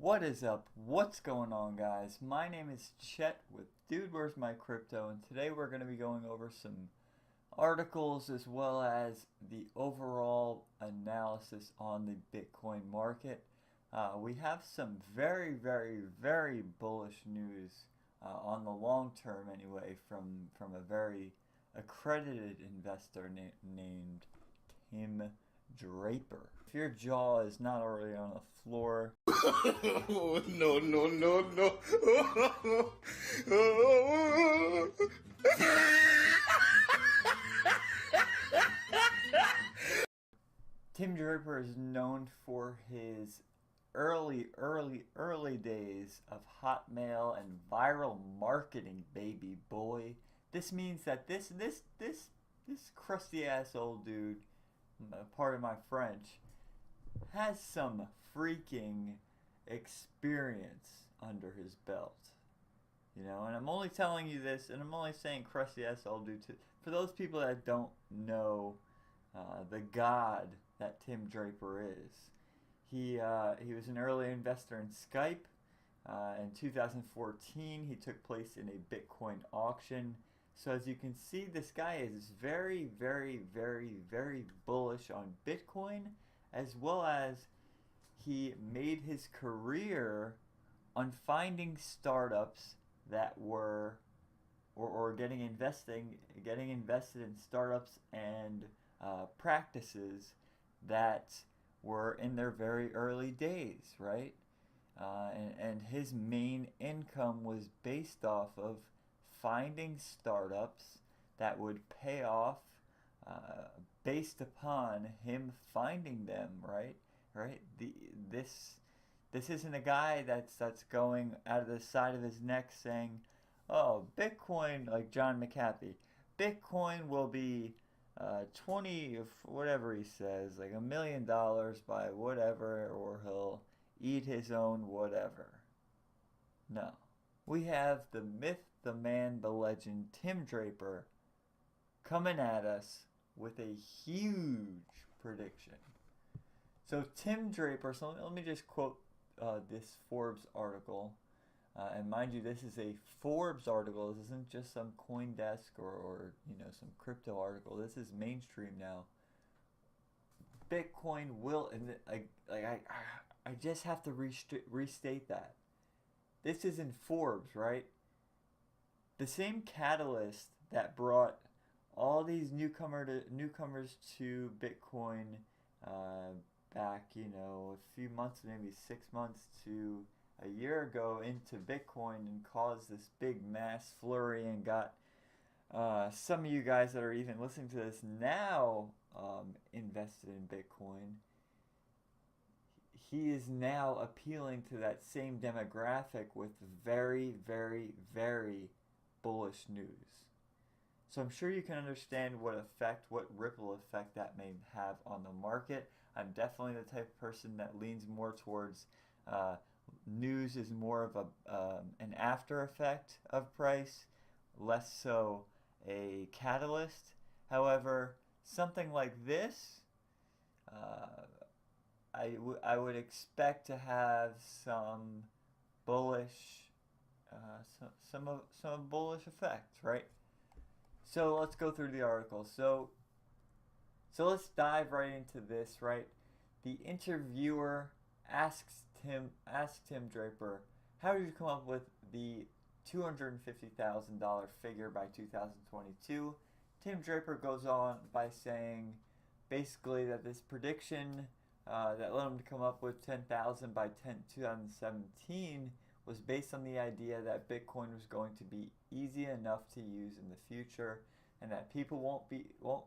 What is up? What's going on, guys? My name is Chet with Dude Where's My Crypto, and today we're going to be going over some articles as well as the overall analysis on the Bitcoin market. We have some very bullish news on the long term, anyway, from a very accredited investor named Tim Draper. If your jaw is not already on the floor, No, no, no, no. Tim Draper is known for his early days of Hotmail and viral marketing, baby boy. This means that this crusty ass old dude, part of my French, has some freaking experience under his belt. And I'm only telling you this, and I'm only saying crusty ass old dude for those people that don't know the god that Tim Draper is. He was an early investor in Skype. In 2014, he took place in a Bitcoin auction. So as you can see, this guy is very bullish on Bitcoin, as well as he made his career on finding startups that were or getting invested in startups and practices that were in their very early days, right? And his main income was based off of finding startups that would pay off based upon him finding them, right? Right? This isn't a guy that's going out of the side of his neck saying, "Oh, Bitcoin," like John McAfee. Bitcoin will be 20, whatever he says, like $1 million by whatever, or he'll eat his own whatever. No. We have the myth, the man, the legend, Tim Draper, coming at us with a huge prediction. So Tim Draper, so let me just quote this Forbes article. And mind you, this is a Forbes article. This isn't just some CoinDesk or some crypto article. This is mainstream now. Bitcoin will, and I just have to restate that. This is in Forbes, right? The same catalyst that brought all these newcomers to Bitcoin back, a few months, maybe 6 months to a year ago into Bitcoin, and caused this big mass flurry and got some of you guys that are even listening to this now invested in Bitcoin. He is now appealing to that same demographic with very bullish news. So I'm sure you can understand what ripple effect that may have on the market. I'm definitely the type of person that leans more towards news is more of an after effect of price, less so a catalyst. However, something like this, I would expect to have some bullish, some bullish effect, right? So let's go through the article. So let's dive right into this, right? The interviewer asks Tim Draper, "How did you come up with the $250,000 figure by 2022?" Tim Draper goes on by saying, basically, that this prediction that led him to come up with 10,000 by 2017 was based on the idea that Bitcoin was going to be easy enough to use in the future, and that people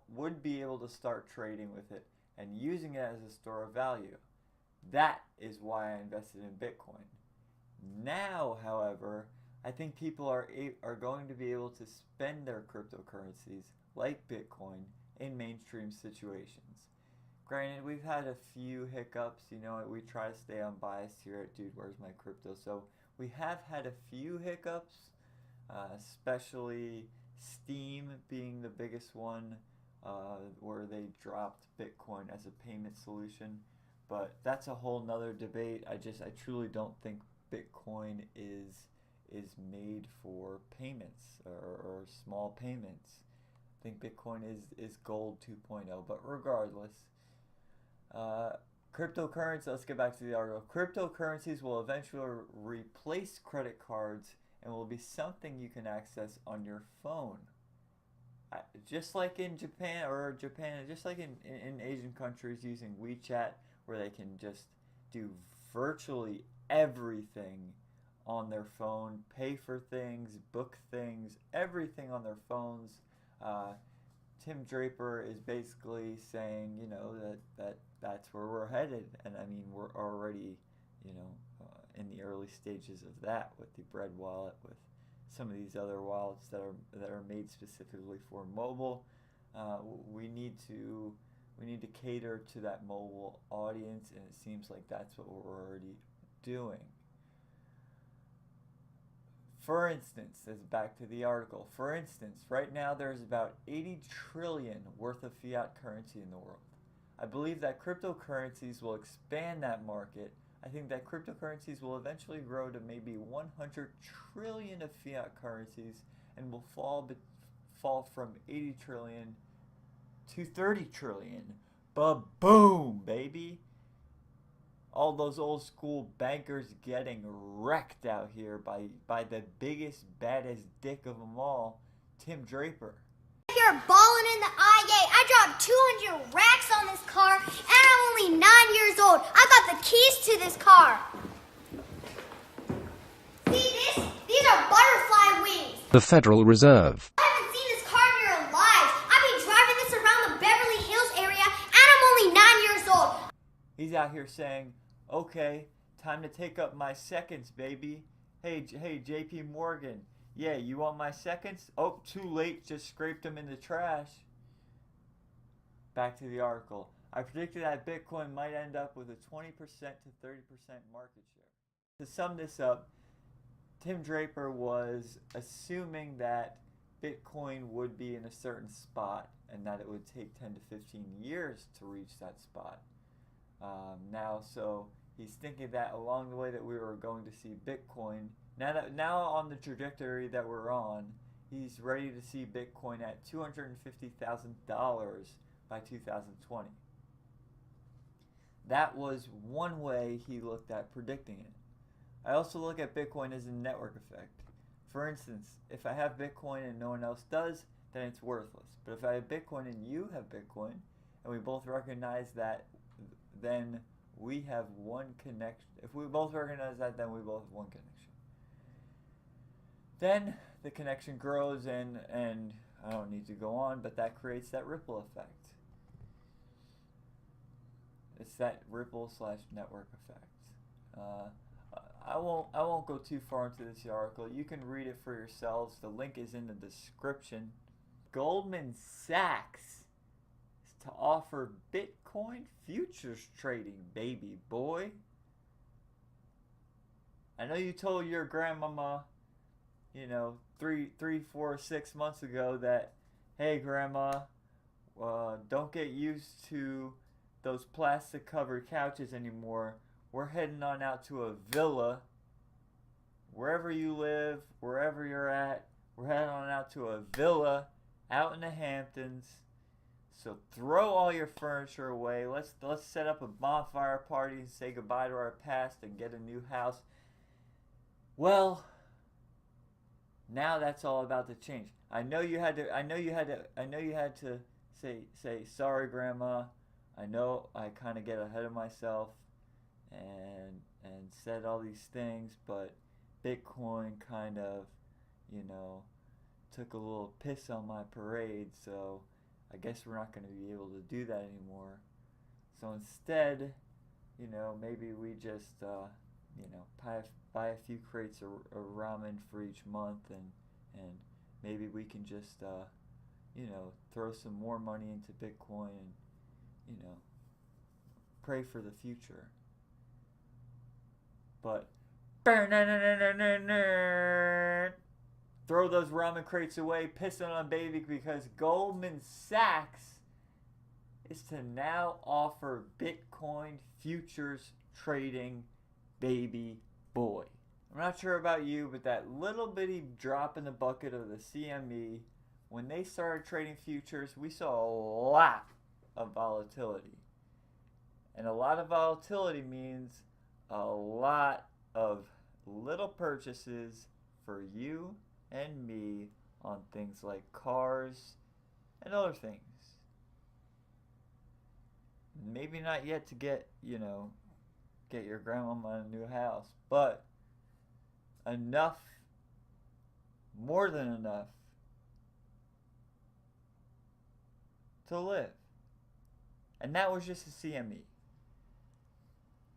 would be able to start trading with it and using it as a store of value. That is why I invested in Bitcoin. Now, however, I think people are going to be able to spend their cryptocurrencies like Bitcoin in mainstream situations. Granted, we've had a few hiccups. We try to stay unbiased here at Dude Where's My Crypto. So we have had a few hiccups, especially Steam being the biggest one, where they dropped Bitcoin as a payment solution. But that's a whole nother debate. I truly don't think Bitcoin is made for payments or small payments. I think Bitcoin is gold 2.0. But regardless, cryptocurrency, let's get back to the article. Cryptocurrencies will eventually replace credit cards and will be something you can access on your phone. Just like in Japan, just like in Asian countries using WeChat, where they can just do virtually everything on their phone, pay for things, book things, everything on their phones. Tim Draper is basically saying, that's where we're headed, and I mean we're already, in the early stages of that with the Bread wallet, with some of these other wallets that are made specifically for mobile. We need to cater to that mobile audience, and it seems like that's what we're already doing. For instance, this is back to the article. For instance, right now there's about 80 trillion worth of fiat currency in the world. I believe that cryptocurrencies will expand that market. I think that cryptocurrencies will eventually grow to maybe 100 trillion of fiat currencies and will fall from 80 trillion to 30 trillion. Ba-boom, baby! All those old school bankers getting wrecked out here by the biggest, baddest dick of them all, Tim Draper. You're balling in the IA. I dropped 200 racks on this car, and I'm only 9 years old. I got the keys to this car. See this? These are butterfly wings. The Federal Reserve. I haven't seen this car in your lives. I've been driving this around the Beverly Hills area, and I'm only 9 years old. He's out here saying, okay, time to take up my seconds, baby. Hey, JP Morgan. Yeah, you want my seconds? Oh, too late, just scraped them in the trash. Back to the article. I predicted that Bitcoin might end up with a 20% to 30% market share. To sum this up, Tim Draper was assuming that Bitcoin would be in a certain spot and that it would take 10 to 15 years to reach that spot. So he's thinking that along the way that we were going to see Bitcoin, now on the trajectory that we're on, he's ready to see Bitcoin at $250,000 by 2020. That was one way he looked at predicting it. I also look at Bitcoin as a network effect. For instance, if I have Bitcoin and no one else does, then it's worthless. But if I have Bitcoin and you have Bitcoin, and we both recognize that, then we have one connection. If we both recognize that, then we both have one connection. Then the connection grows, and I don't need to go on, but that creates that ripple effect. It's that ripple/network effect. I won't go too far into this article. You can read it for yourselves. The link is in the description. Goldman Sachs is to offer Bitcoin futures trading, baby boy. I know you told your grandmama, 3, 4, 6 months ago that, hey grandma, don't get used to those plastic covered couches anymore. We're heading on out to a villa. Wherever you live, wherever you're at, we're heading on out to a villa out in the Hamptons. So throw all your furniture away. Let's set up a bonfire party and say goodbye to our past and get a new house. Well, now that's all about to change. I know you had to say sorry, grandma. I know I kind of get ahead of myself and said all these things, but Bitcoin kind of, took a little piss on my parade, so I guess we're not going to be able to do that anymore. So instead, maybe we just, buy a few crates of ramen for each month, and maybe we can just, throw some more money into Bitcoin and, pray for the future. But throw those ramen crates away, piss on baby, because Goldman Sachs is to now offer Bitcoin futures trading, baby boy. I'm not sure about you, but that little bitty drop in the bucket of the CME, when they started trading futures, we saw a lot of volatility. And a lot of volatility means a lot of little purchases for you and me on things like cars and other things. Maybe not yet to get your grandmama a new house, but enough, more than enough, to live. And that was just a CME.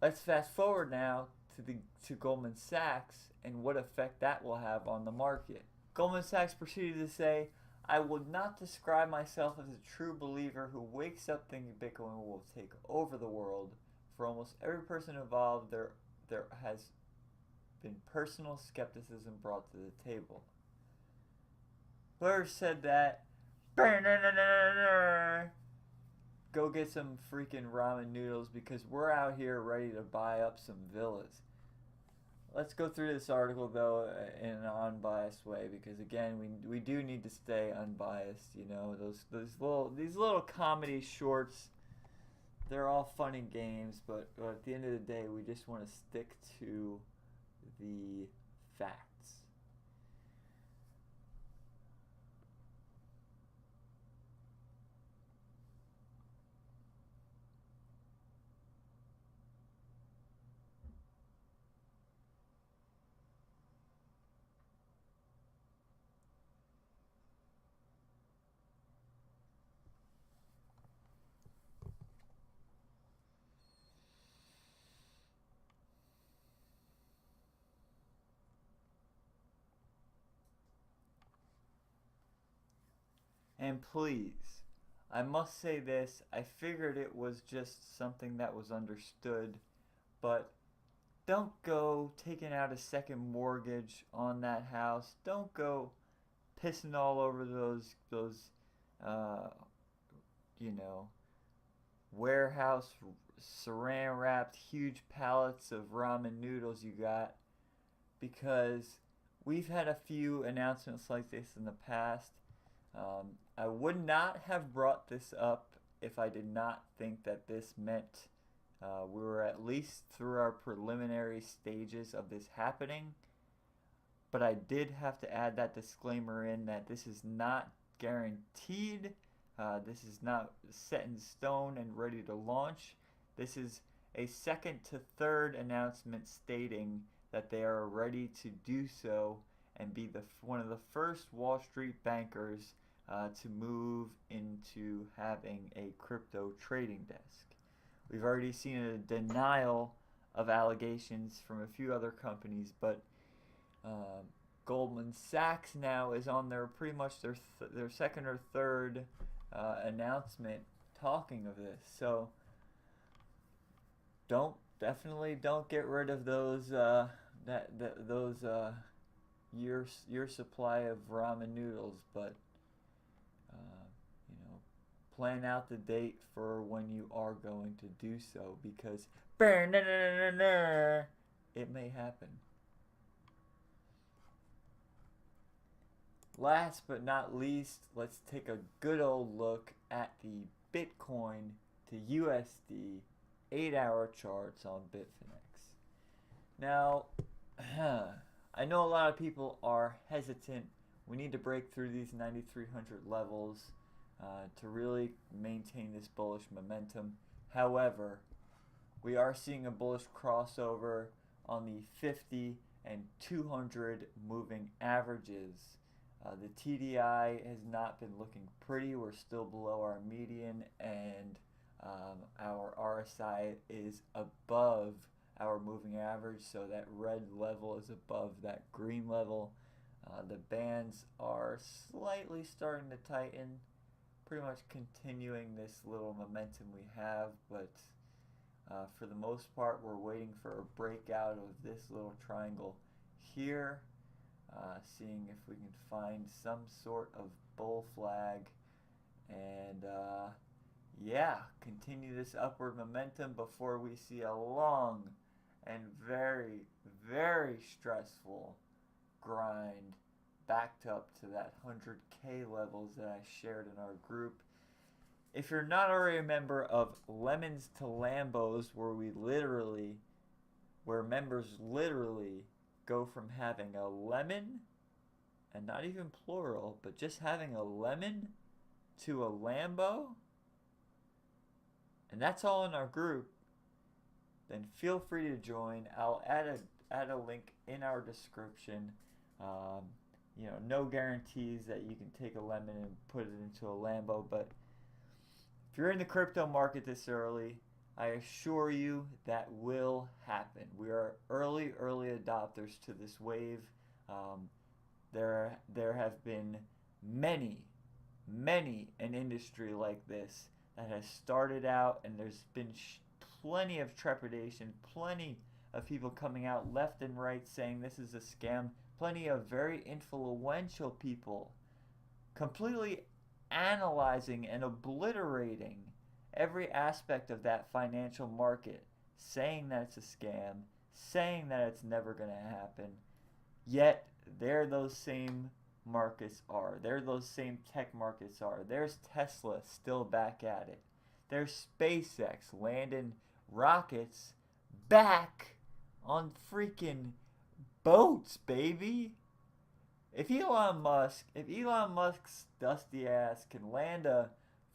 Let's fast forward now to Goldman Sachs and what effect that will have on the market. Goldman Sachs proceeded to say, I would not describe myself as a true believer who wakes up thinking Bitcoin will take over the world. For almost every person involved, there has been personal skepticism brought to the table. Whoever said that, go get some freaking ramen noodles because we're out here ready to buy up some villas. Let's go through this article though in an unbiased way because again we do need to stay unbiased. You know, these little comedy shorts, they're all fun and games, but at the end of the day we just want to stick to the facts. And please, I must say this, I figured it was just something that was understood, but don't go taking out a second mortgage on that house. Don't go pissing all over those warehouse saran wrapped huge pallets of ramen noodles you got, because we've had a few announcements like this in the past. I would not have brought this up if I did not think that this meant we were at least through our preliminary stages of this happening. But I did have to add that disclaimer in that this is not guaranteed. This is not set in stone and ready to launch. This is a second to third announcement stating that they are ready to do so and be one of the first Wall Street bankers to move into having a crypto trading desk. We've already seen a denial of allegations from a few other companies, but Goldman Sachs now is on pretty much their second or third announcement talking of this. So definitely don't get rid of those your supply of ramen noodles, but plan out the date for when you are going to do so, because it may happen. Last but not least, let's take a good old look at the Bitcoin to USD 8-hour charts on Bitfinex. Now, I know a lot of people are hesitant. We need to break through these 9,300 levels to really maintain this bullish momentum. However, we are seeing a bullish crossover on the 50 and 200 moving averages. The TDI has not been looking pretty. We're still below our median, and our RSI is above our moving average, so that red level is above that green level. The bands are slightly starting to tighten, pretty much continuing this little momentum we have, but for the most part we're waiting for a breakout of this little triangle here, seeing if we can find some sort of bull flag and yeah, continue this upward momentum before we see a long and very, very stressful grind backed up to that 100K levels that I shared in our group. If you're not already a member of Lemons to Lambos, where members literally go from having a lemon, and not even plural, but just having a lemon to a Lambo, and that's all in our group, then feel free to join. I'll add a link in our description. No guarantees that you can take a lemon and put it into a Lambo, but if you're in the crypto market this early, I assure you that will happen. We are early adopters to this wave. There have been many an industry like this that has started out, and there's been plenty of trepidation, plenty of people coming out left and right saying this is a scam, plenty of very influential people completely analyzing and obliterating every aspect of that financial market, saying that it's a scam, saying that it's never going to happen. Yet there those same markets are. There those same tech markets are. There's Tesla still back at it. There's SpaceX landing rockets back on freaking boats, baby. If Elon Musk's dusty ass can land a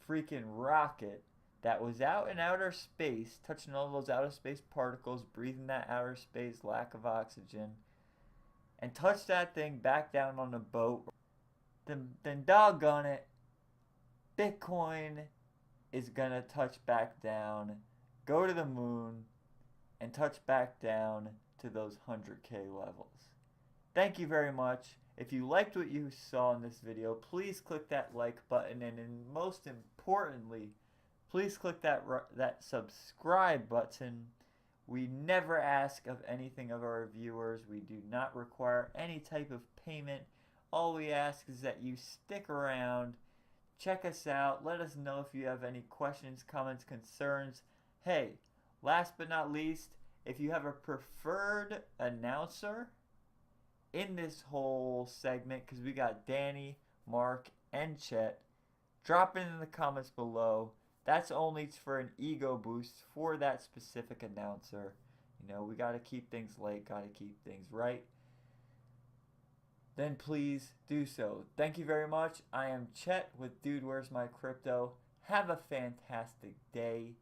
freaking rocket that was out in outer space, touching all those outer space particles, breathing that outer space lack of oxygen, and touch that thing back down on a boat, then doggone it, Bitcoin is gonna touch back down, go to the moon, and touch back down to those 100K levels. Thank you very much. If you liked what you saw in this video, please click that like button, and most importantly, please click that subscribe button. We never ask of anything of our viewers. We do not require any type of payment. All we ask is that you stick around, check us out, let us know if you have any questions, comments, concerns. Hey, last but not least, if you have a preferred announcer in this whole segment, because we got Danny, Mark, and Chet, drop it in the comments below. That's only for an ego boost for that specific announcer. We got to keep things light, got to keep things right. Then please do so. Thank you very much. I am Chet with Dude Where's My Crypto. Have a fantastic day/evening.